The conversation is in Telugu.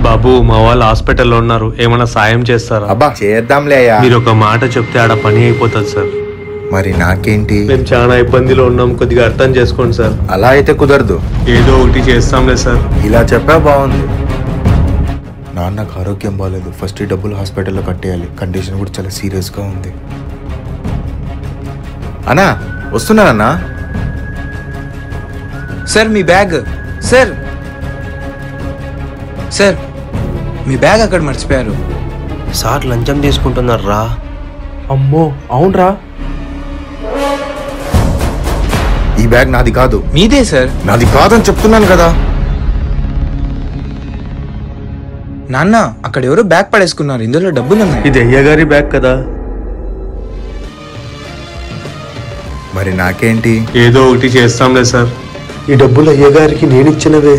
బాబు మా వాళ్ళు హాస్పిటల్లో ఉన్నారు, ఏమైనా సాయం చేస్తారా? అబ్బా చేద్దాంలే అయ్యా. మీరు ఒక మాట చెప్తే ఆడ పని అయిపోతుంది సార్. మరి నాకేంటి? మేము చాలా ఇబ్బందిలో ఉన్నాం, కొద్దిగా అర్థం చేసుకోండి సార్. అలా అయితే కుదరదు. ఏదో ఒకటి చేస్తాంలే సార్. ఇలా చెప్పా బాగుంది. నాన్నకు ఆరోగ్యం బాగాలేదు, ఫస్ట్ ఈ డబ్బులు హాస్పిటల్లో కట్టేయాలి. కండిషన్ కూడా చాలా సీరియస్గా ఉంది. అన్నా వస్తున్నానన్నా. సార్ మీ బ్యాగ్. సార్ సార్ మీ బ్యాగ్ అక్కడ మర్చిపోయారు. సార్ లంచం తీసుకుంటున్నారా? అమ్మో అవునరా. ఈ బ్యాగ్ నాది కాదు. మీదే సార్. నాది కాదని చెప్తున్నాను కదా. నాన్న అక్కడ ఎవరో బ్యాగ్ పడేసుకున్నారు, ఇందులో డబ్బులు ఉన్నాయి. ఇది అయ్యగారి బ్యాగ్ కదా. మరి నాకేంటి? ఏదో ఒకటి చేస్తాంలే సార్. ఈ డబ్బులు అయ్యగారికి నేను ఇచ్చినవే.